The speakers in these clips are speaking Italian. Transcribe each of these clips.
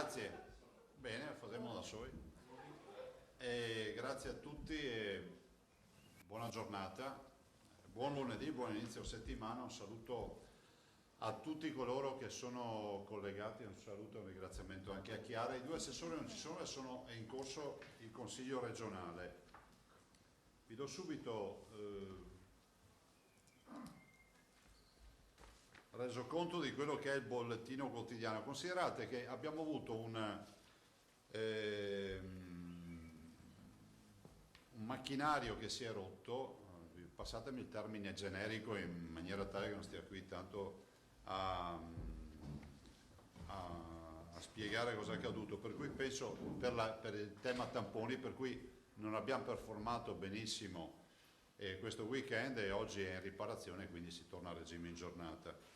Grazie. Bene, faremo da soli. Grazie a tutti e buona giornata, buon lunedì, buon inizio settimana. Un saluto a tutti coloro che sono collegati, un saluto e un ringraziamento anche a Chiara. I due assessori non ci sono e è in corso il Consiglio regionale. Vi do subito resoconto di quello che è il bollettino quotidiano. Considerate che abbiamo avuto un macchinario che si è rotto, passatemi il termine generico in maniera tale che non stia qui tanto a spiegare cosa è accaduto, per cui penso per il tema tamponi, per cui non abbiamo performato benissimo questo weekend e oggi è in riparazione, quindi si torna a regime in giornata.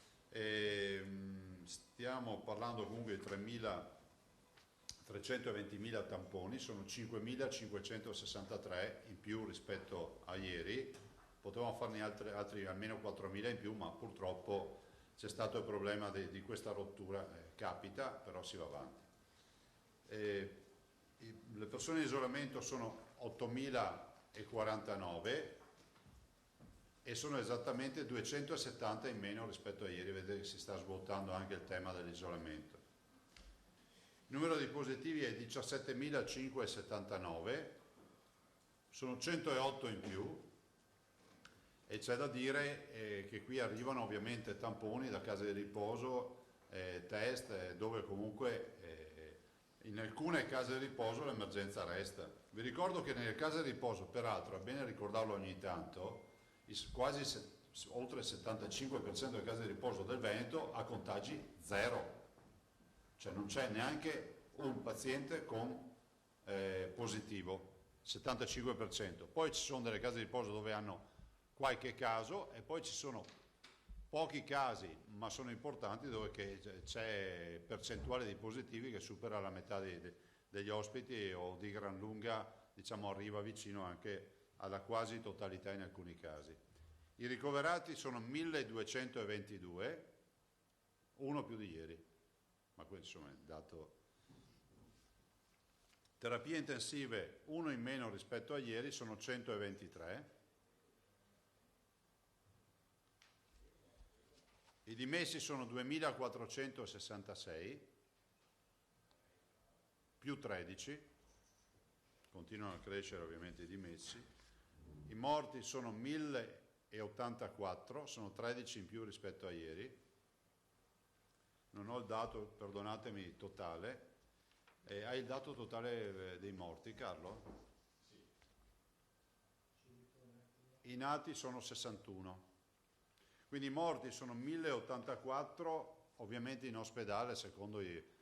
Stiamo parlando comunque di 320.000 tamponi, sono 5.563 in più rispetto a ieri, potevamo farne altri almeno 4.000 in più, ma purtroppo c'è stato il problema di questa rottura, capita, però si va avanti. Le persone in isolamento sono 8.049 e sono esattamente 270 in meno rispetto a ieri. Vedete che si sta svuotando anche il tema dell'isolamento. Il numero di positivi è 17.579, sono 108 in più e c'è da dire che qui arrivano ovviamente tamponi da case di riposo, test, dove comunque in alcune case di riposo l'emergenza resta. Vi ricordo che nelle case di riposo, peraltro, è bene ricordarlo ogni tanto, oltre il 75% delle case di riposo del Veneto ha contagi zero, cioè non c'è neanche un paziente con positivo, 75%. Poi ci sono delle case di riposo dove hanno qualche caso e poi ci sono pochi casi, ma sono importanti, dove c'è percentuale di positivi che supera la metà degli ospiti o di gran lunga, diciamo, arriva vicino anche alla quasi totalità in alcuni casi. I ricoverati sono 1.222, uno più di ieri, ma questo insomma è il dato. Terapie intensive, uno in meno rispetto a ieri, sono 123. I dimessi sono 2.466, più 13, continuano a crescere ovviamente i dimessi. I morti sono 1.084, sono 13 in più rispetto a ieri. Non ho il dato, perdonatemi, totale. Hai il dato totale dei morti, Carlo? Sì. I nati sono 61. Quindi i morti sono 1.084, ovviamente in ospedale, secondo le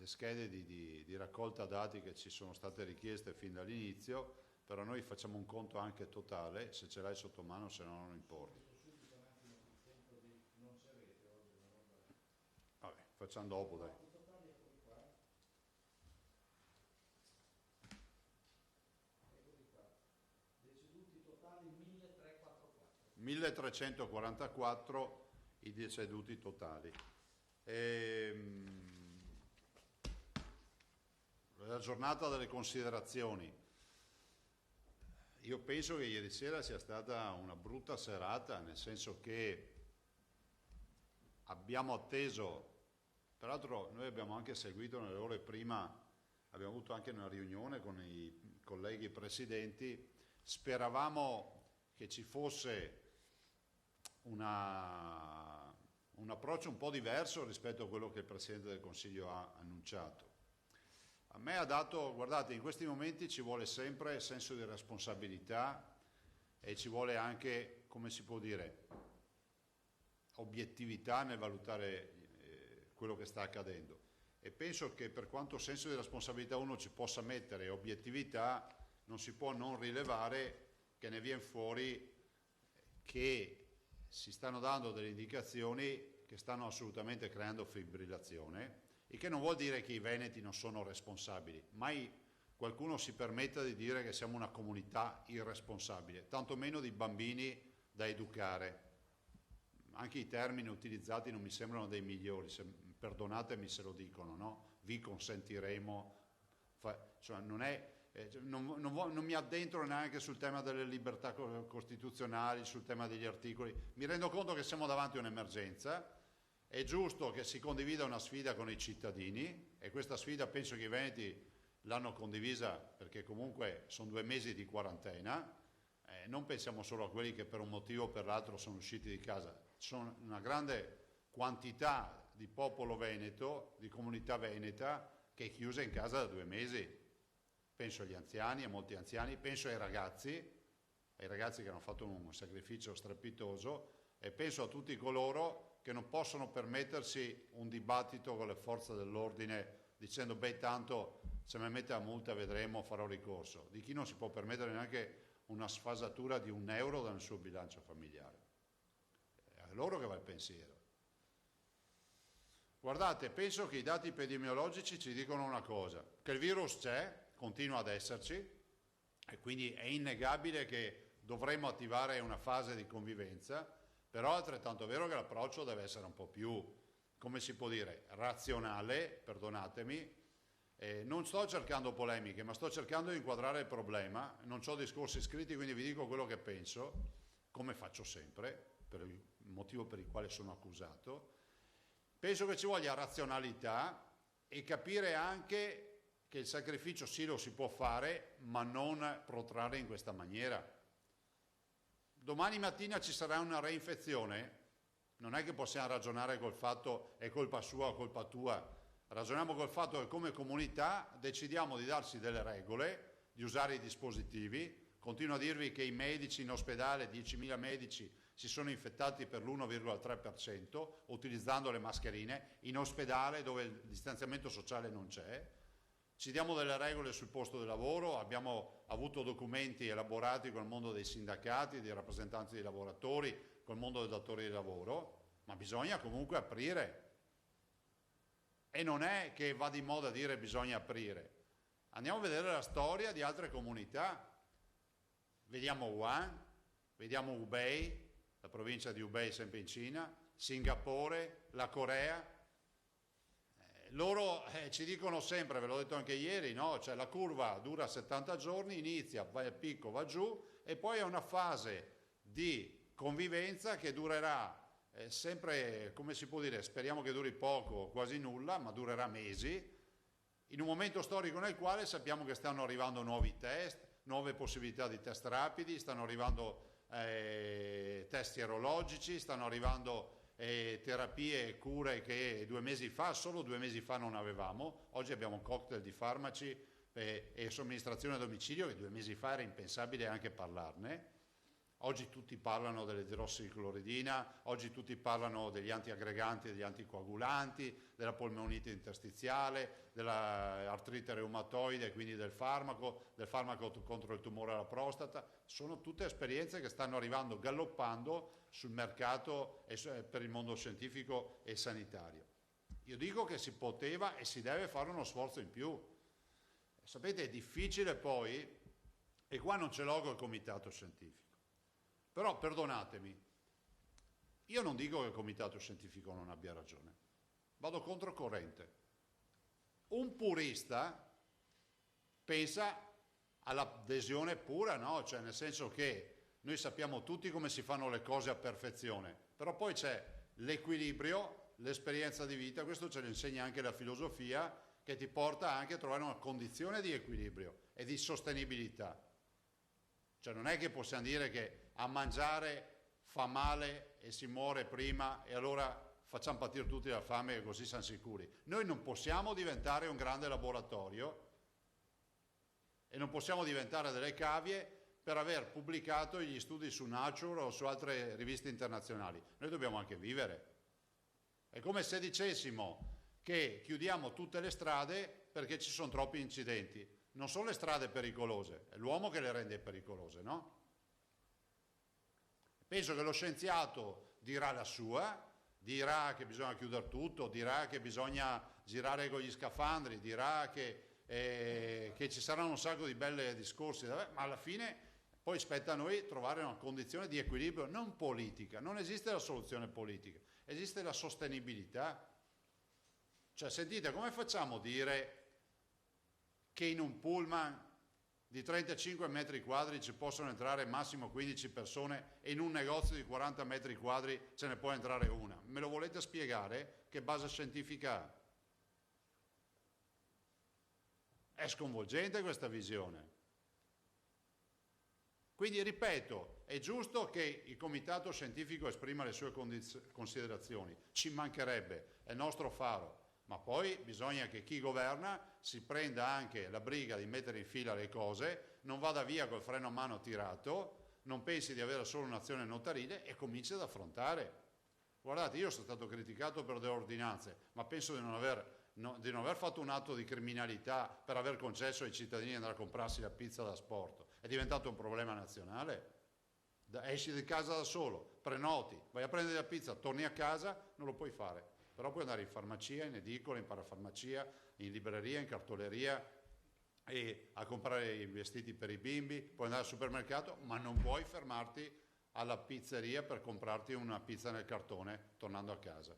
schede di raccolta dati che ci sono state richieste fin dall'inizio, però noi facciamo un conto anche totale, se ce l'hai sotto mano, se no non importa. Vabbè, facciamo dopo, dai. 1.344 i deceduti totali. La giornata delle considerazioni. Io penso che ieri sera sia stata una brutta serata, nel senso che abbiamo atteso, peraltro noi abbiamo anche seguito nelle ore prima, abbiamo avuto anche una riunione con i colleghi presidenti, speravamo che ci fosse un approccio un po' diverso rispetto a quello che il Presidente del Consiglio ha annunciato. A me ha dato, guardate, in questi momenti ci vuole sempre senso di responsabilità e ci vuole anche, come si può dire, obiettività nel valutare quello che sta accadendo. E penso che per quanto senso di responsabilità uno ci possa mettere, obiettività, non si può non rilevare che ne viene fuori che si stanno dando delle indicazioni che stanno assolutamente creando fibrillazione, il che non vuol dire che i veneti non sono responsabili. Mai qualcuno si permetta di dire che siamo una comunità irresponsabile, tantomeno di bambini da educare. Anche i termini utilizzati non mi sembrano dei migliori, perdonatemi se lo dicono, no? Vi consentiremo, cioè non è, non mi addentro neanche sul tema delle libertà costituzionali, sul tema degli articoli, mi rendo conto che siamo davanti a un'emergenza, è giusto che si condivida una sfida con i cittadini e questa sfida penso che i veneti l'hanno condivisa perché comunque sono 2 mesi di quarantena, non pensiamo solo a quelli che per un motivo o per l'altro sono usciti di casa, sono una grande quantità di popolo veneto, di comunità veneta che è chiusa in casa da 2 mesi. Penso agli anziani, a molti anziani, penso ai ragazzi che hanno fatto un sacrificio strepitoso e penso a tutti coloro che non possono permettersi un dibattito con le forze dell'ordine dicendo beh tanto se mi mette a multa vedremo, farò ricorso, di chi non si può permettere neanche una sfasatura di €1 dal suo bilancio familiare. È a loro che va il pensiero. Guardate, penso che i dati epidemiologici ci dicono una cosa, che il virus c'è, continua ad esserci e quindi è innegabile che dovremmo attivare una fase di convivenza, però è altrettanto vero che l'approccio deve essere un po' più, come si può dire, razionale, perdonatemi. Non sto cercando polemiche, ma sto cercando di inquadrare il problema, non ho discorsi scritti, quindi vi dico quello che penso, come faccio sempre, per il motivo per il quale sono accusato. Penso che ci voglia razionalità e capire anche che il sacrificio sì lo si può fare, ma non protrarre in questa maniera. Domani mattina ci sarà una reinfezione, non è che possiamo ragionare col fatto è colpa sua o colpa tua, ragioniamo col fatto che come comunità decidiamo di darci delle regole, di usare i dispositivi. Continuo a dirvi che i medici in ospedale, 10.000 medici, si sono infettati per l'1,3% utilizzando le mascherine, in ospedale dove il distanziamento sociale non c'è. Ci diamo delle regole sul posto di lavoro, abbiamo avuto documenti elaborati con il mondo dei sindacati, dei rappresentanti dei lavoratori, col mondo dei datori di lavoro, ma bisogna comunque aprire. E non è che va di moda dire bisogna aprire. Andiamo a vedere la storia di altre comunità. Vediamo Wuhan, vediamo Hubei, la provincia di Hubei sempre in Cina, Singapore, la Corea. Loro ci dicono sempre, ve l'ho detto anche ieri, no? Cioè la curva dura 70 giorni, inizia, va al picco, va giù e poi è una fase di convivenza che durerà sempre, come si può dire, speriamo che duri poco, quasi nulla, ma durerà mesi, in un momento storico nel quale sappiamo che stanno arrivando nuovi test, nuove possibilità di test rapidi, stanno arrivando test sierologici, stanno arrivando terapie e cure che 2 mesi fa, solo 2 mesi fa non avevamo. Oggi abbiamo un cocktail di farmaci e somministrazione a domicilio che 2 mesi fa era impensabile anche parlarne. Oggi tutti parlano dell'idrossicloridina, oggi tutti parlano degli antiaggreganti, degli anticoagulanti, della polmonite interstiziale, dell'artrite reumatoide, quindi del farmaco contro il tumore alla prostata. Sono tutte esperienze che stanno arrivando galoppando sul mercato e per il mondo scientifico e sanitario. Io dico che si poteva e si deve fare uno sforzo in più. Sapete, è difficile poi, e qua non ce l'ho col comitato scientifico. Però perdonatemi, io non dico che il comitato scientifico non abbia ragione, vado controcorrente. Un purista pensa all'adesione pura, no? Cioè nel senso che noi sappiamo tutti come si fanno le cose a perfezione, però poi c'è l'equilibrio, l'esperienza di vita, questo ce lo insegna anche la filosofia, che ti porta anche a trovare una condizione di equilibrio e di sostenibilità. Cioè non è che possiamo dire che a mangiare fa male e si muore prima e allora facciamo partire tutti la fame e così siamo sicuri. Noi non possiamo diventare un grande laboratorio e non possiamo diventare delle cavie per aver pubblicato gli studi su Nature o su altre riviste internazionali. Noi dobbiamo anche vivere. È come se dicessimo che chiudiamo tutte le strade perché ci sono troppi incidenti. Non sono le strade pericolose, è l'uomo che le rende pericolose, no? Penso che lo scienziato dirà la sua, dirà che bisogna chiudere tutto, dirà che bisogna girare con gli scafandri, dirà che ci saranno un sacco di belli discorsi, ma alla fine poi spetta a noi trovare una condizione di equilibrio non politica, non esiste la soluzione politica, esiste la sostenibilità. Cioè, sentite, come facciamo a dire che in un pullman di 35 metri quadri ci possono entrare massimo 15 persone e in un negozio di 40 metri quadri ce ne può entrare una? Me lo volete spiegare? Che base scientifica ha? È sconvolgente questa visione. Quindi ripeto, è giusto che il comitato scientifico esprima le sue considerazioni, ci mancherebbe, è il nostro faro, ma poi bisogna che chi governa si prenda anche la briga di mettere in fila le cose, non vada via col freno a mano tirato, non pensi di avere solo un'azione notarile e cominci ad affrontare. Guardate, io sono stato criticato per delle ordinanze, ma penso di non aver fatto un atto di criminalità per aver concesso ai cittadini di andare a comprarsi la pizza da sport. È diventato un problema nazionale. Esci di casa da solo, prenoti, vai a prendere la pizza, torni a casa, non lo puoi fare. Però puoi andare in farmacia, in edicola, in parafarmacia, in libreria, in cartoleria e a comprare i vestiti per i bimbi, puoi andare al supermercato, ma non puoi fermarti alla pizzeria per comprarti una pizza nel cartone tornando a casa.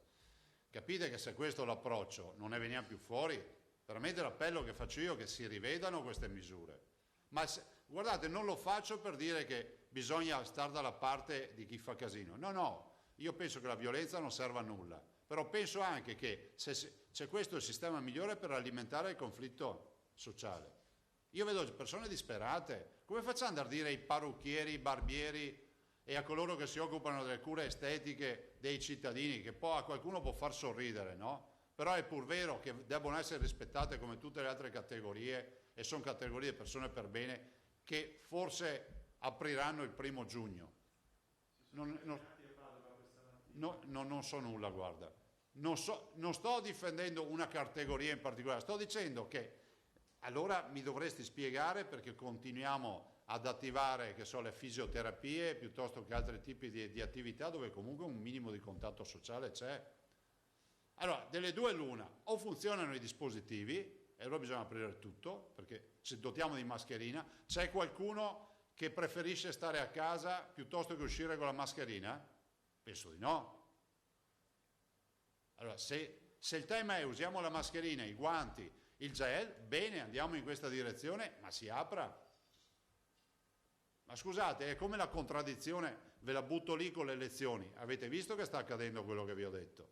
Capite che se questo è l'approccio non ne veniamo più fuori? Veramente l'appello che faccio io è che si rivedano queste misure. Ma guardate, non lo faccio per dire che bisogna stare dalla parte di chi fa casino. No, io penso che la violenza non serva a nulla, però penso anche che se questo è il sistema migliore per alimentare il conflitto sociale. Io vedo persone disperate, come facciamo ad andare a dire ai parrucchieri, ai barbieri e a coloro che si occupano delle cure estetiche dei cittadini, che poi a qualcuno può far sorridere, no? Però è pur vero che debbono essere rispettate come tutte le altre categorie, e sono categorie di persone per bene che forse apriranno il 1° giugno. Non so nulla, guarda. Non sto difendendo una categoria in particolare, sto dicendo che allora mi dovresti spiegare perché continuiamo ad attivare, che so, le fisioterapie piuttosto che altri tipi di attività dove comunque un minimo di contatto sociale c'è. Allora, delle due l'una, o funzionano i dispositivi, e allora bisogna aprire tutto, perché ci dotiamo di mascherina. C'è qualcuno che preferisce stare a casa piuttosto che uscire con la mascherina? Penso di no. Allora, se il tema è usiamo la mascherina, i guanti, il gel, bene, andiamo in questa direzione, ma si apra. Ma scusate, è come la contraddizione, ve la butto lì con le elezioni. Avete visto che sta accadendo quello che vi ho detto?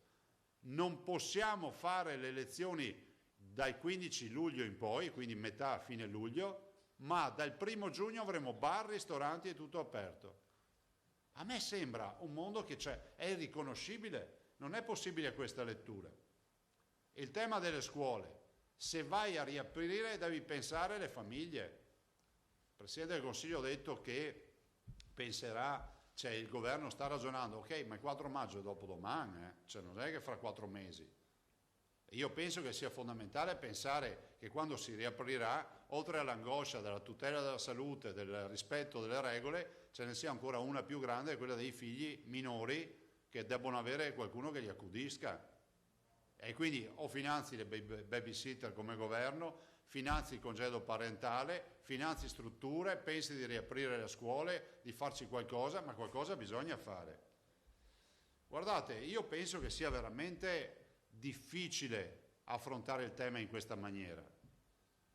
Non possiamo fare le elezioni dal 15 luglio in poi, quindi metà, fine luglio, ma dal 1° giugno avremo bar, ristoranti e tutto aperto. A me sembra un mondo che c'è, è irriconoscibile, non è possibile questa lettura. Il tema delle scuole, se vai a riaprire devi pensare alle famiglie. Il Presidente del Consiglio ha detto che penserà, cioè il governo sta ragionando, ok, ma il 4 maggio è dopodomani, cioè non è che fra 4 mesi. Io penso che sia fondamentale pensare che quando si riaprirà, oltre all'angoscia della tutela della salute, del rispetto delle regole, ce ne sia ancora una più grande, quella dei figli minori che debbono avere qualcuno che li accudisca. E quindi o finanzi le babysitter come governo, finanzi il congedo parentale, finanzi strutture, pensi di riaprire le scuole, di farci qualcosa, ma qualcosa bisogna fare. Guardate, io penso che sia veramente difficile affrontare il tema in questa maniera.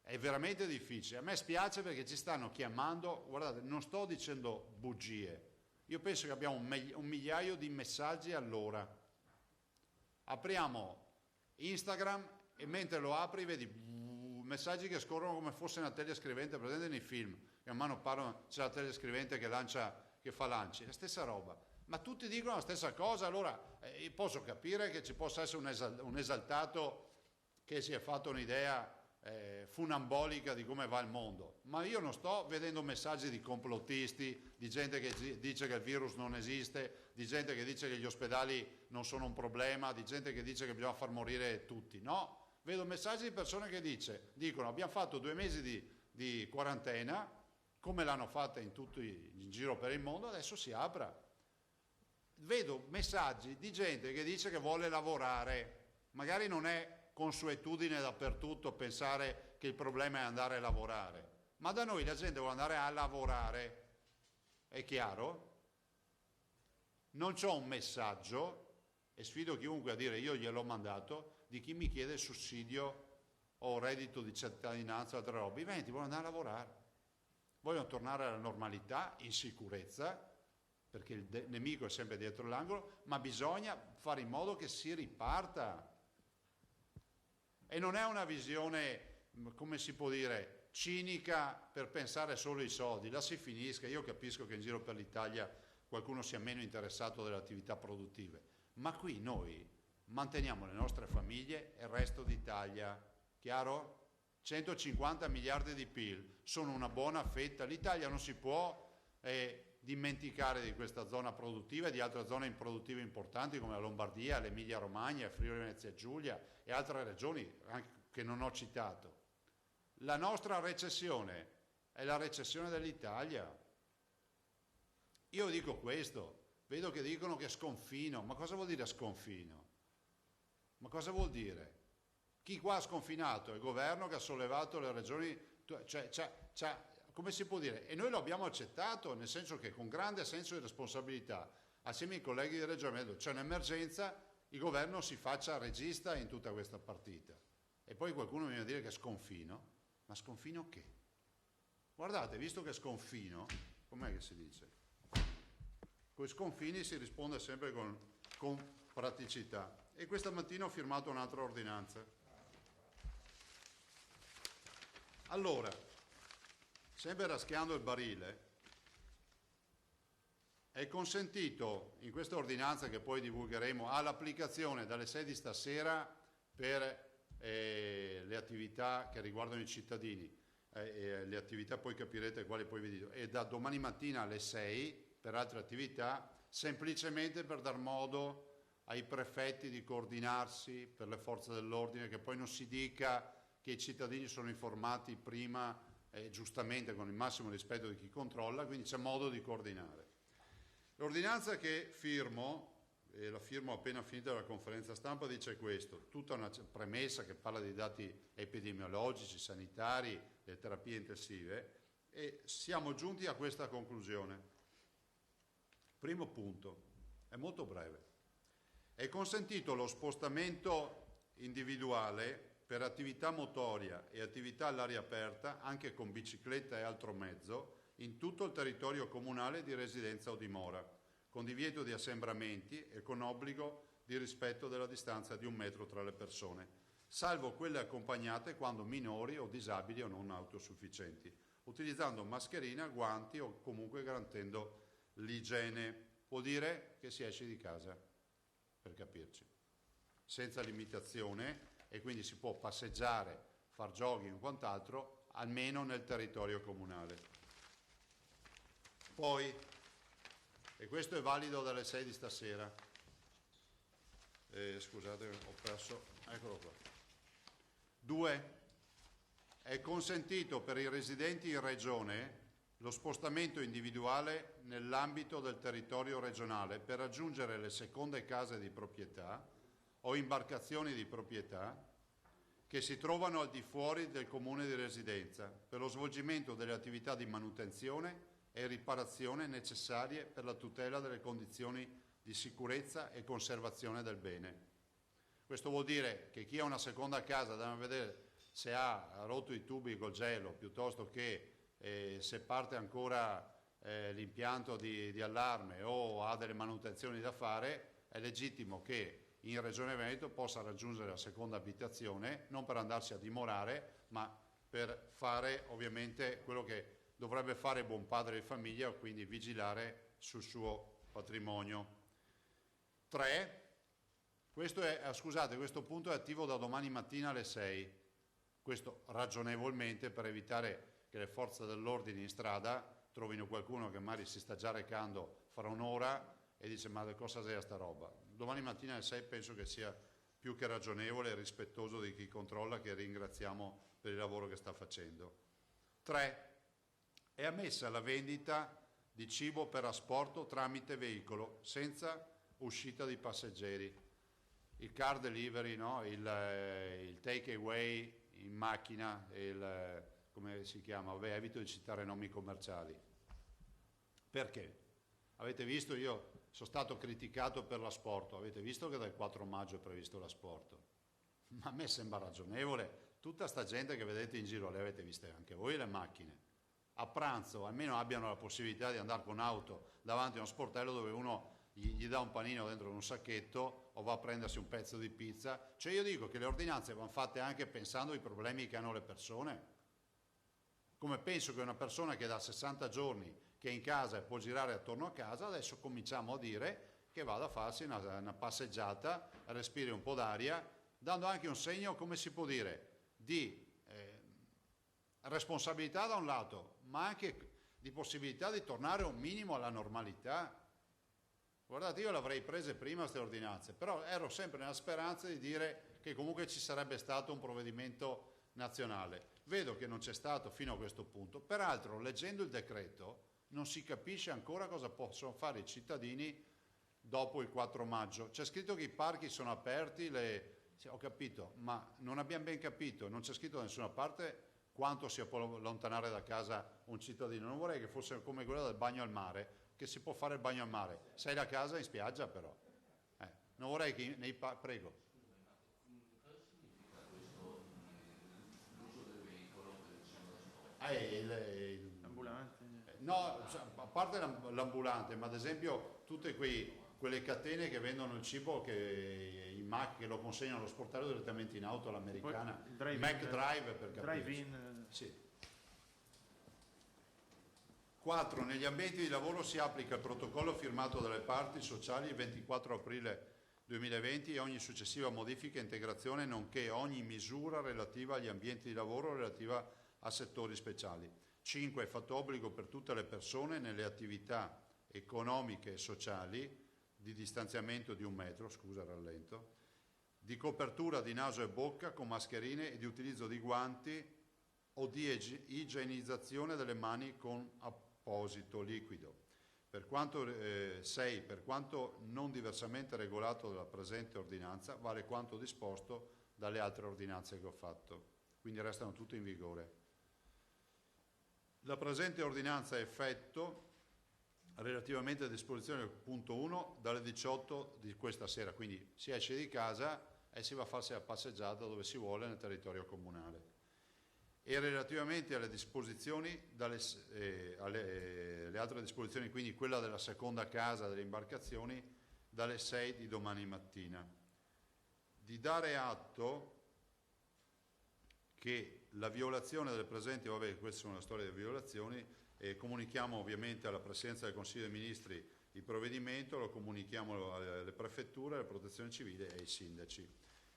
È veramente difficile. A me spiace perché ci stanno chiamando, guardate, non sto dicendo bugie. Io penso che abbiamo un migliaio di messaggi all'ora. Apriamo Instagram e mentre lo apri vedi messaggi che scorrono come fosse una telescrivente, presente nei film, che man mano parlano, c'è la telescrivente che fa lanci, la stessa roba. Ma tutti dicono la stessa cosa, allora posso capire che ci possa essere un esaltato che si è fatto un'idea funambolica di come va il mondo, ma io non sto vedendo messaggi di complottisti, di gente che dice che il virus non esiste, di gente che dice che gli ospedali non sono un problema, di gente che dice che bisogna far morire tutti, no? Vedo messaggi di persone che dicono abbiamo fatto 2 mesi di quarantena, come l'hanno fatta in giro per il mondo, adesso si apra. Vedo messaggi di gente che dice che vuole lavorare, magari non è consuetudine dappertutto pensare che il problema è andare a lavorare, ma da noi la gente vuole andare a lavorare, è chiaro? Non c'ho un messaggio, e sfido chiunque a dire io gliel'ho mandato, di chi mi chiede sussidio o reddito di cittadinanza o altre robe. I veneti vogliono andare a lavorare, vogliono tornare alla normalità in sicurezza, perché il nemico è sempre dietro l'angolo, ma bisogna fare in modo che si riparta. E non è una visione, come si può dire, cinica per pensare solo ai soldi, là si finisca. Io capisco che in giro per l'Italia qualcuno sia meno interessato delle attività produttive, ma qui noi manteniamo le nostre famiglie e il resto d'Italia, chiaro? 150 miliardi di PIL sono una buona fetta, l'Italia non si può dimenticare di questa zona produttiva e di altre zone improduttive importanti come la Lombardia, l'Emilia Romagna, il Friuli Venezia Giulia e altre regioni che non ho citato. La nostra recessione è la recessione dell'Italia. Io dico questo, vedo che dicono che sconfino, ma cosa vuol dire sconfino? Ma cosa vuol dire? Chi qua ha sconfinato? Il governo che ha sollevato le regioni, come si può dire? E noi lo abbiamo accettato, nel senso che con grande senso di responsabilità, assieme ai colleghi di regione, abbiamo detto, c'è un'emergenza, il governo si faccia regista in tutta questa partita. E poi qualcuno mi viene a dire che sconfino, ma sconfino che? Guardate, visto che sconfino, com'è che si dice? Con i sconfini si risponde sempre con praticità. E questa mattina ho firmato un'altra ordinanza. Allora, sempre raschiando il barile, è consentito in questa ordinanza che poi divulgheremo all'applicazione dalle 6 di stasera per le attività che riguardano i cittadini, le attività poi capirete quali poi vi dico, e da domani mattina alle 6 per altre attività, semplicemente per dar modo ai prefetti di coordinarsi per le forze dell'ordine, che poi non si dica che i cittadini sono informati prima, giustamente con il massimo rispetto di chi controlla, quindi c'è modo di coordinare. L'ordinanza che firmo, e la firmo appena finita la conferenza stampa, dice questo, tutta una premessa che parla di dati epidemiologici, sanitari, le terapie intensive, e siamo giunti a questa conclusione. Primo punto, è molto breve. È consentito lo spostamento individuale per attività motoria e attività all'aria aperta, anche con bicicletta e altro mezzo, in tutto il territorio comunale di residenza o dimora, con divieto di assembramenti e con obbligo di rispetto della distanza di 1 metro tra le persone, salvo quelle accompagnate quando minori o disabili o non autosufficienti, utilizzando mascherina, guanti o comunque garantendo l'igiene. Vuol dire che si esce di casa, per capirci, senza limitazione, e quindi si può passeggiare, far jogging o quant'altro, almeno nel territorio comunale. Poi, e questo è valido dalle 6 di stasera, scusate, ho perso, eccolo qua. 2. È consentito per i residenti in regione lo spostamento individuale nell'ambito del territorio regionale per raggiungere le seconde case di proprietà o imbarcazioni di proprietà che si trovano al di fuori del comune di residenza per lo svolgimento delle attività di manutenzione e riparazione necessarie per la tutela delle condizioni di sicurezza e conservazione del bene. Questo vuol dire che chi ha una seconda casa deve vedere se ha rotto i tubi col gelo, piuttosto che se parte ancora l'impianto di allarme o ha delle manutenzioni da fare, è legittimo che in Regione Veneto possa raggiungere la seconda abitazione, non per andarsi a dimorare, ma per fare ovviamente quello che dovrebbe fare buon padre di famiglia, quindi vigilare sul suo patrimonio. 3. Questo punto è attivo da domani mattina alle 6. Questo ragionevolmente per evitare che le forze dell'ordine in strada trovino qualcuno che magari si sta già recando fra un'ora e dice ma cosa sia sta roba. Domani mattina alle 6 penso che sia più che ragionevole e rispettoso di chi controlla, che ringraziamo per il lavoro che sta facendo. 3. È ammessa la vendita di cibo per asporto tramite veicolo senza uscita di passeggeri. Il car delivery, no? il take away in macchina, come si chiama? Vabbè, evito di citare nomi commerciali. Perché? Avete visto, io sono stato criticato per l'asporto, avete visto che dal 4 maggio è previsto l'asporto? Ma a me sembra ragionevole. Tutta sta gente che vedete in giro, le avete viste anche voi le macchine. A pranzo almeno abbiano la possibilità di andare con auto davanti a uno sportello dove uno gli dà un panino dentro un sacchetto o va a prendersi un pezzo di pizza. Cioè io dico che le ordinanze vanno fatte anche pensando ai problemi che hanno le persone. Come penso che una persona che da 60 giorni che è in casa e può girare attorno a casa, adesso cominciamo a dire che vada a farsi una passeggiata, respiri un po' d'aria, dando anche un segno, come si può dire, di responsabilità da un lato, ma anche di possibilità di tornare un minimo alla normalità. Guardate, io l'avrei prese prima queste ordinanze, però ero sempre nella speranza di dire che comunque ci sarebbe stato un provvedimento nazionale. Vedo che non c'è stato fino a questo punto. Peraltro, leggendo il decreto, non si capisce ancora cosa possono fare i cittadini dopo il 4 maggio. C'è scritto che i parchi sono aperti, sì, ho capito, ma non abbiamo ben capito, non c'è scritto da nessuna parte quanto si può allontanare da casa un cittadino. Non vorrei che fosse come quello del bagno al mare, che si può fare il bagno al mare. Sei da casa in spiaggia però. Non vorrei che nei prego. Ambulante. No, cioè, a parte l'ambulante, ma ad esempio tutte quelle catene che vendono il cibo, che i Mac che lo consegnano allo sportello direttamente in auto all'americana, Poi, Mac Drive per capirci. Drive-in. Sì. 4. Negli ambienti di lavoro si applica il protocollo firmato dalle parti sociali il 24 aprile 2020 e ogni successiva modifica e integrazione, nonché ogni misura relativa agli ambienti di lavoro relativa a settori speciali. 5. È fatto obbligo per tutte le persone nelle attività economiche e sociali di distanziamento di 1 metro, scusa rallento, di copertura di naso e bocca con mascherine e di utilizzo di guanti o di igienizzazione delle mani con apposito liquido. Per quanto 6. Per quanto non diversamente regolato dalla presente ordinanza, vale quanto disposto dalle altre ordinanze che ho fatto. Quindi restano tutte in vigore. La presente ordinanza ha effetto relativamente alle disposizioni del punto 1 dalle 18 di questa sera, quindi si esce di casa e si va a farsi la passeggiata dove si vuole nel territorio comunale. E relativamente alle disposizioni, alle altre disposizioni, quindi quella della seconda casa delle imbarcazioni, dalle 6 di domani mattina. Di dare atto che la violazione delle presenti, vabbè, queste sono le storie delle violazioni, comunichiamo ovviamente alla Presidenza del Consiglio dei Ministri il provvedimento, lo comunichiamo alle prefetture, alla Protezione Civile e ai sindaci.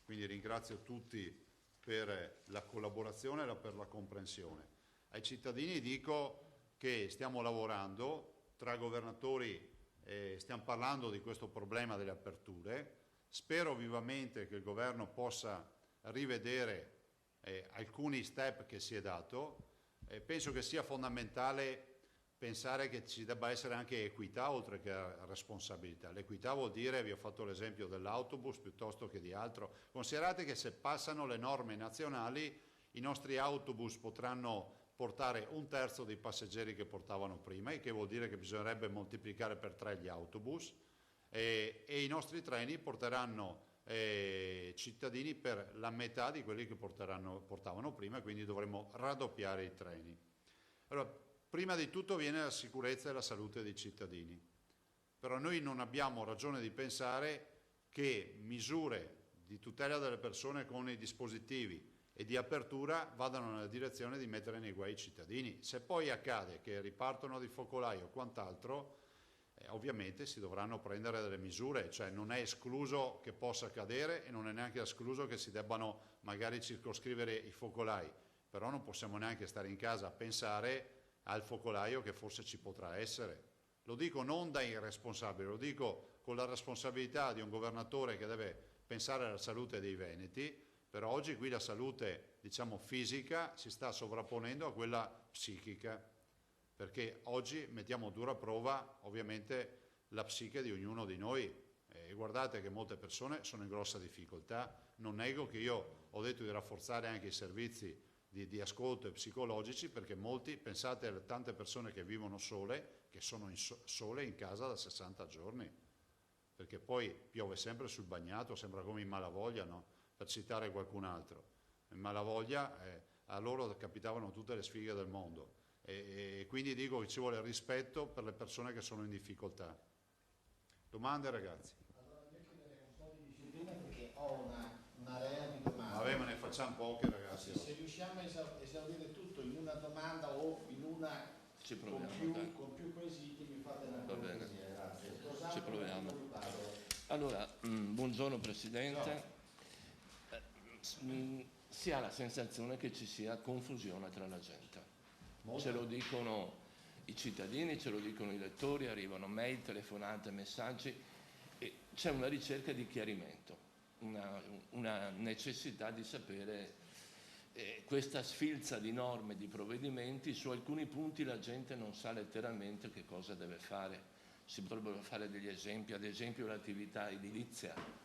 Quindi ringrazio tutti per la collaborazione e per la comprensione. Ai cittadini dico che stiamo lavorando, tra governatori stiamo parlando di questo problema delle aperture, spero vivamente che il governo possa rivedere alcuni step che si è dato, penso che sia fondamentale pensare che ci debba essere anche equità oltre che responsabilità. L'equità vuol dire, vi ho fatto l'esempio dell'autobus piuttosto che di altro. Considerate che se passano le norme nazionali i nostri autobus potranno portare 1/3 dei passeggeri che portavano prima, il che vuol dire che bisognerebbe moltiplicare per 3 gli autobus e i nostri treni porteranno cittadini per la metà di quelli che portavano prima, quindi dovremmo raddoppiare i treni. Allora, prima di tutto viene la sicurezza e la salute dei cittadini, però noi non abbiamo ragione di pensare che misure di tutela delle persone con i dispositivi e di apertura vadano nella direzione di mettere nei guai i cittadini. Se poi accade che ripartono di focolai o quant'altro, ovviamente si dovranno prendere delle misure, cioè non è escluso che possa accadere e non è neanche escluso che si debbano magari circoscrivere i focolai, però non possiamo neanche stare in casa a pensare al focolaio che forse ci potrà essere. Lo dico non da irresponsabile, lo dico con la responsabilità di un governatore che deve pensare alla salute dei veneti, però oggi qui la salute, diciamo, fisica si sta sovrapponendo a quella psichica, perché oggi mettiamo a dura prova ovviamente la psiche di ognuno di noi e guardate che molte persone sono in grossa difficoltà. Non nego che io ho detto di rafforzare anche i servizi di ascolto e psicologici, perché molti, pensate alle tante persone che vivono sole, che sono sole in casa da 60 giorni, perché poi piove sempre sul bagnato, sembra come in Malavoglia, no? per citare qualcun altro. Malavoglia, a loro capitavano tutte le sfighe del mondo e quindi dico che ci vuole rispetto per le persone che sono in difficoltà. Domande, ragazzi? Allora io chiederei un po' di disciplina perché ho un'area di domande. Vabbè, ma ne facciamo poche, ragazzi. Se riusciamo a esaurire tutto in una domanda o in una Ci proviamo, con più quesiti, mi fate una Va bene. cortesia, grazie. Ci proviamo. Aiutarlo. Allora, buongiorno Presidente. Si ha la sensazione che ci sia confusione tra la gente. Ce lo dicono i cittadini, ce lo dicono i lettori, arrivano mail, telefonate, messaggi e c'è una ricerca di chiarimento, una necessità di sapere questa sfilza di norme, di provvedimenti. Su alcuni punti la gente non sa letteralmente che cosa deve fare. Si potrebbero fare degli esempi, ad esempio l'attività edilizia.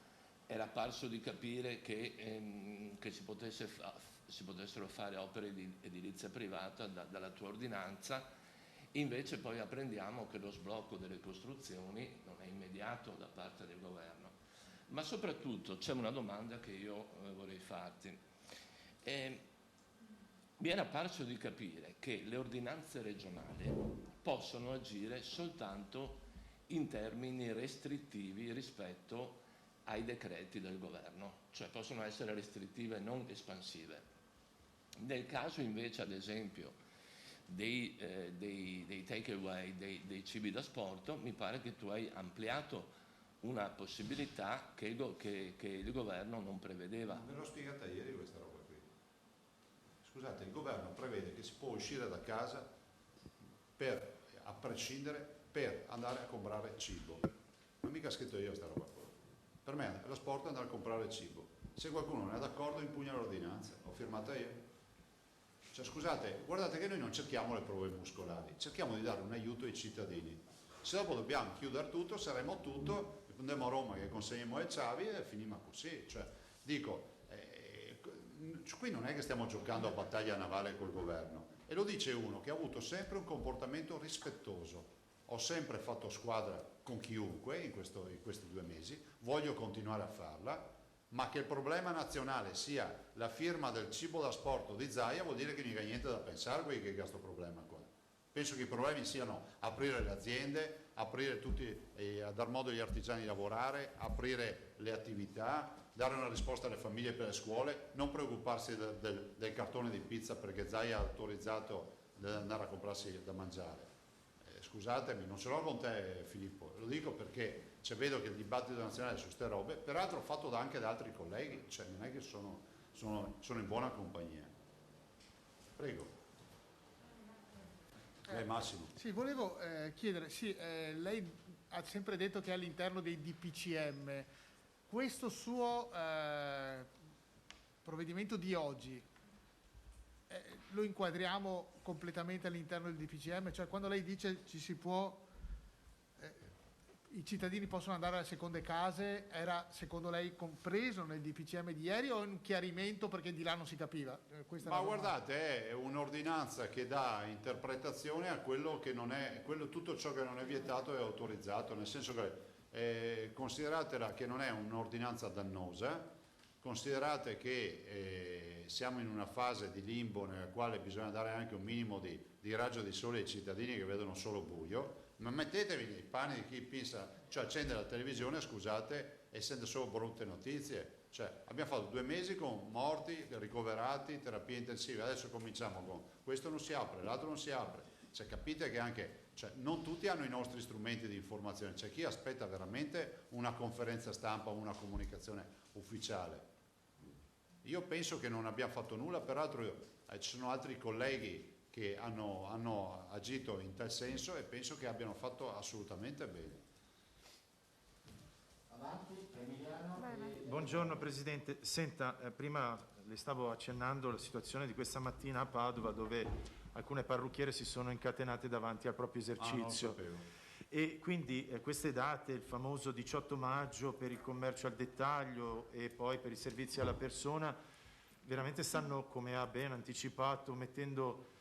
Era parso di capire che si potessero fare opere di edilizia privata dalla tua ordinanza, invece poi apprendiamo che lo sblocco delle costruzioni non è immediato da parte del governo. Ma soprattutto c'è una domanda che io vorrei farti. Mi era parso di capire che le ordinanze regionali possono agire soltanto in termini restrittivi rispetto ai decreti del governo, cioè possono essere restrittive, non espansive. Nel caso invece, ad esempio, dei take away, dei cibi da sport, mi pare che tu hai ampliato una possibilità che il governo non prevedeva. Ve l'ho spiegata ieri questa roba qui. Scusate, il governo prevede che si può uscire da casa a prescindere per andare a comprare cibo. Non mica scritto io sta roba qua. Per me lo sport è andare a comprare cibo. Se qualcuno non è d'accordo impugna l'ordinanza. L'ho firmata io. Cioè, scusate, guardate che noi non cerchiamo le prove muscolari, cerchiamo di dare un aiuto ai cittadini. Se dopo dobbiamo chiudere tutto, saremo tutto, andremo a Roma che consegniamo le chiavi e finimmo così. Cioè, dico, qui non è che stiamo giocando a battaglia navale col governo. E lo dice uno che ha avuto sempre un comportamento rispettoso. Ho sempre fatto squadra con chiunque in questi 2 mesi, voglio continuare a farla, ma che il problema nazionale sia la firma del cibo da sport di Zaia vuol dire che mica niente da pensare che questo problema qua. Penso che i problemi siano aprire le aziende, aprire a dar modo agli artigiani di lavorare, aprire le attività, dare una risposta alle famiglie per le scuole, non preoccuparsi del cartone di pizza perché Zaia ha autorizzato ad andare a comprarsi da mangiare. Scusatemi, non ce l'ho con te Filippo, lo dico perché vedo che il dibattito nazionale su ste robe, peraltro fatto anche da altri colleghi, cioè non è che sono in buona compagnia. Prego. Massimo. Sì, volevo chiedere, lei ha sempre detto che è all'interno dei DPCM, questo suo provvedimento di oggi lo inquadriamo completamente all'interno del DPCM? Cioè quando lei dice i cittadini possono andare alle seconde case, era secondo lei compreso nel DPCM di ieri o è un chiarimento perché di là non si capiva? Ma guardate, è un'ordinanza che dà interpretazione a quello che non è, tutto ciò che non è vietato è autorizzato, nel senso che consideratela che non è un'ordinanza dannosa, considerate che siamo in una fase di limbo nella quale bisogna dare anche un minimo di raggio di sole ai cittadini che vedono solo buio, ma mettetevi nei panni di chi pensa, cioè accende la televisione, scusate, e sente solo brutte notizie. Cioè, abbiamo fatto 2 mesi con morti, ricoverati, terapie intensive, adesso cominciamo con questo non si apre, l'altro non si apre. Cioè, capite che anche non tutti hanno i nostri strumenti di informazione, c'è chi aspetta veramente una conferenza stampa o una comunicazione ufficiale. Io penso che non abbiamo fatto nulla, peraltro ci sono altri colleghi che hanno agito in tal senso e penso che abbiano fatto assolutamente bene. Avanti, Emiliano. Buongiorno Presidente, senta, prima le stavo accennando la situazione di questa mattina a Padova dove alcune parrucchiere si sono incatenate davanti al proprio esercizio. Non lo sapevo. E quindi queste date, il famoso 18 maggio per il commercio al dettaglio e poi per i servizi alla persona, veramente stanno, come ha ben anticipato, mettendo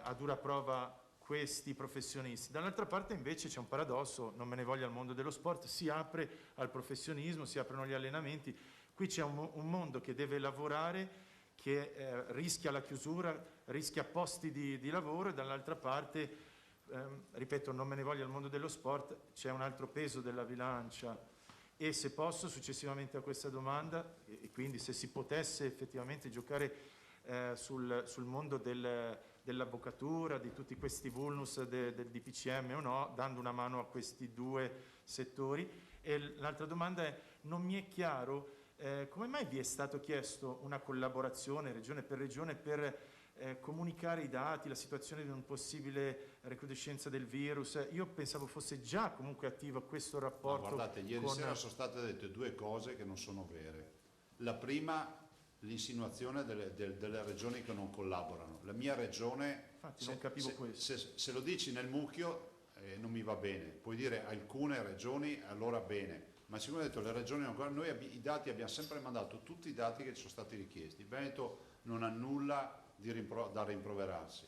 a dura prova questi professionisti. Dall'altra parte invece c'è un paradosso, non me ne voglia il mondo dello sport, si apre al professionismo, si aprono gli allenamenti, Qui c'è un mondo che deve lavorare, che rischia la chiusura, rischia posti di lavoro, e dall'altra parte, ripeto, non me ne voglia il mondo dello sport, c'è un altro peso della bilancia. E se posso, successivamente a questa domanda, e quindi se si potesse effettivamente giocare sul mondo dell'avvocatura, di tutti questi vulnus del DPCM o no, dando una mano a questi due settori. E l'altra domanda è: non mi è chiaro come mai vi è stato chiesto una collaborazione regione per regione per comunicare i dati, la situazione di un possibile recrudescenza del virus. Io pensavo fosse già comunque attivo questo rapporto. Ma guardate, ieri sera sono state dette due cose che non sono vere. La prima, l'insinuazione delle regioni che non collaborano. La mia regione, infatti non capivo questo. Se lo dici nel mucchio non mi va bene, puoi dire alcune regioni allora bene, ma siccome ho detto le regioni non collaborano, noi i dati abbiamo sempre mandato tutti i dati che ci sono stati richiesti. Il Veneto non ha nulla da rimproverarsi.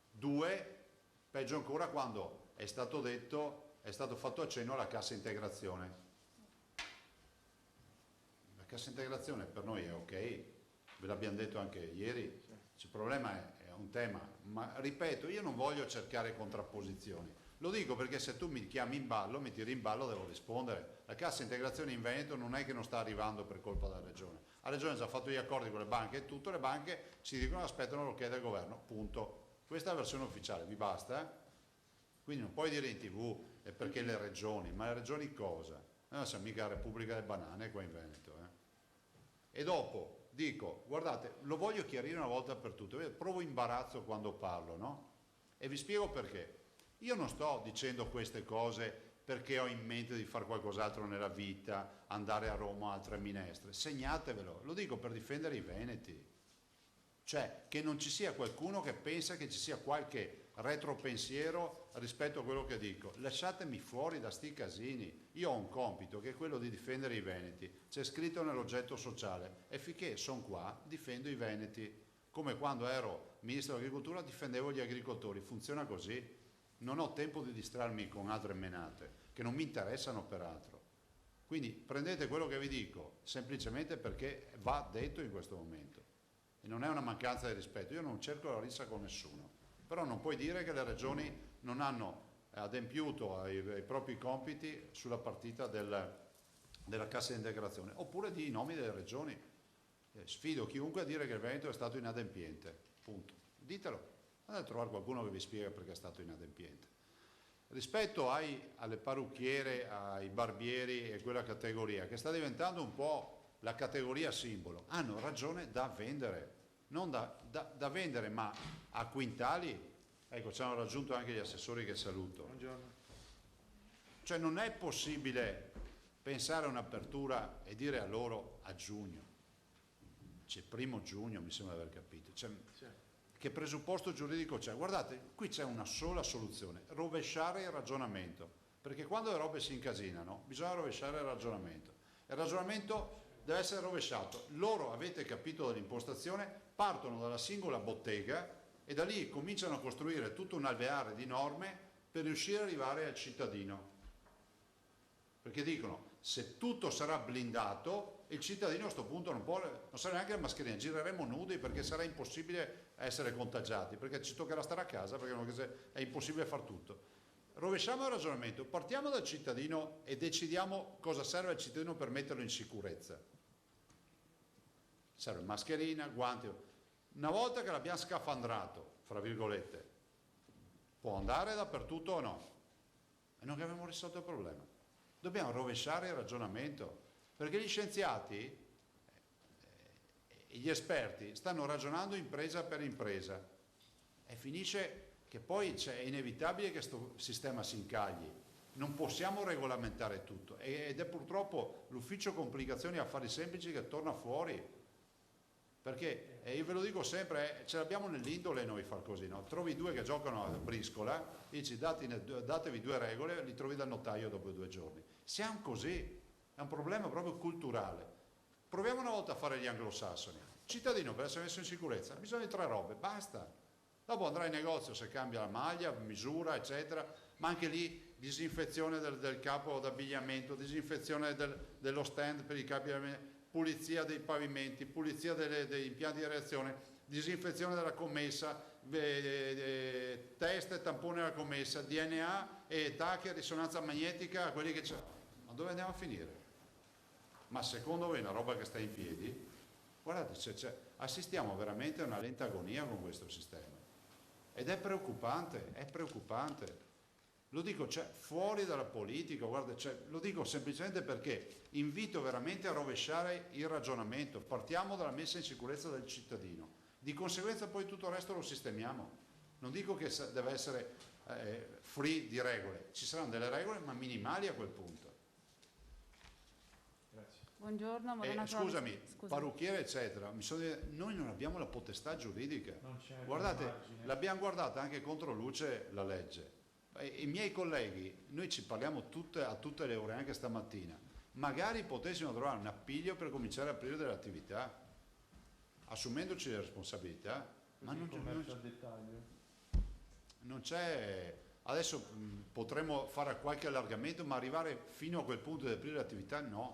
Due, peggio ancora quando è stato detto, è stato fatto accenno alla cassa integrazione. La cassa integrazione per noi è ok, ve l'abbiamo detto anche ieri, il problema è un tema, ma ripeto, io non voglio cercare contrapposizioni, lo dico perché se tu mi chiami in ballo, mi tiri in ballo, devo rispondere. La cassa integrazione in Veneto non è che non sta arrivando per colpa della regione, la regione ha già fatto gli accordi con le banche e tutte le banche ci dicono aspettano l'ok del governo, punto. Questa è la versione ufficiale, vi basta? Quindi non puoi dire in tv è perché le regioni, ma le regioni cosa? Noi non siamo mica la Repubblica delle Banane qua in Veneto. E dopo dico, guardate, lo voglio chiarire una volta per tutte, provo imbarazzo quando parlo, no? E vi spiego perché. Io non sto dicendo queste cose perché ho in mente di fare qualcos'altro nella vita, andare a Roma, altre minestre, segnatevelo, lo dico per difendere i veneti. Cioè, che non ci sia qualcuno che pensa che ci sia qualche retropensiero rispetto a quello che dico. Lasciatemi fuori da sti casini. Io ho un compito che è quello di difendere i veneti. C'è scritto nell'oggetto sociale. E finché sono qua, difendo i veneti. Come quando ero ministro dell'agricoltura difendevo gli agricoltori. Funziona così. Non ho tempo di distrarmi con altre menate, che non mi interessano peraltro. Quindi prendete quello che vi dico, semplicemente perché va detto in questo momento. E non è una mancanza di rispetto, io non cerco la rissa con nessuno, però non puoi dire che le regioni non hanno adempiuto ai propri compiti sulla partita della cassa di integrazione, oppure di i nomi delle regioni. Sfido chiunque a dire che il Veneto è stato inadempiente, punto. Ditelo, andate a trovare qualcuno che vi spiega perché è stato inadempiente. Rispetto alle parrucchiere, ai barbieri e quella categoria, che sta diventando un po' la categoria simbolo, hanno ragione da vendere, non da vendere, ma a quintali. Ecco, ci hanno raggiunto anche gli assessori che saluto. Buongiorno. Cioè non è possibile pensare a un'apertura e dire a loro a giugno. C'è primo giugno, mi sembra di aver capito. Che presupposto giuridico c'è? Guardate, qui c'è una sola soluzione, rovesciare il ragionamento, perché quando le robe si incasinano bisogna rovesciare il ragionamento. Il ragionamento deve essere rovesciato. Loro, avete capito dall'impostazione, partono dalla singola bottega e da lì cominciano a costruire tutto un alveare di norme per riuscire ad arrivare al cittadino. Perché dicono, se tutto sarà blindato, il cittadino a questo punto non sarà neanche la mascherina, gireremo nudi perché sarà impossibile essere contagiati, perché ci toccherà stare a casa, perché è impossibile far tutto. Rovesciamo il ragionamento, partiamo dal cittadino e decidiamo cosa serve al cittadino per metterlo in sicurezza. Serve mascherina, guanti. Una volta che l'abbiamo scafandrato, fra virgolette, può andare dappertutto o no? E non abbiamo risolto il problema. Dobbiamo rovesciare il ragionamento, perché gli scienziati e gli esperti stanno ragionando impresa per impresa e finisce che poi è inevitabile che questo sistema si incagli. Non possiamo regolamentare tutto ed è purtroppo l'ufficio complicazioni e affari semplici che torna fuori, perché io ve lo dico sempre, ce l'abbiamo nell'indole noi far così, no? Trovi due che giocano a briscola, dici datevi due regole, li trovi dal notaio dopo 2 giorni. Siamo così, è un problema proprio culturale. Proviamo una volta a fare gli anglosassoni. Cittadino per essere messo in sicurezza ha bisogno di 3 robe, basta. Dopo andrà in negozio se cambia la maglia, misura, eccetera, ma anche lì disinfezione del capo d'abbigliamento, disinfezione dello stand per i capi d'abbigliamento. pulizia dei pavimenti, pulizia degli impianti di reazione, disinfezione della commessa, test e tampone della commessa, DNA e TAC e risonanza magnetica a quelli che c'è. Ma dove andiamo a finire? Ma secondo voi è una roba che sta in piedi? Guardate, assistiamo veramente a una lenta agonia con questo sistema. Ed è preoccupante, è preoccupante. Lo dico fuori dalla politica, guarda, lo dico semplicemente perché invito veramente a rovesciare il ragionamento. Partiamo dalla messa in sicurezza del cittadino, di conseguenza poi tutto il resto lo sistemiamo. Non dico che deve essere free di regole, ci saranno delle regole ma minimali a quel punto. Grazie. Buongiorno, Morena Scusami, Scusi. parrucchiere eccetera, noi non abbiamo la potestà giuridica. Non c'è Guardate, margine. l'abbiamo guardata anche contro luce la legge. I miei colleghi, noi ci parliamo a tutte le ore, anche stamattina, magari potessimo trovare un appiglio per cominciare a aprire delle attività, assumendoci le responsabilità, ma Così il commercio al non dettaglio. c'è. Adesso potremmo fare qualche allargamento, ma arrivare fino a quel punto di aprire le attività no.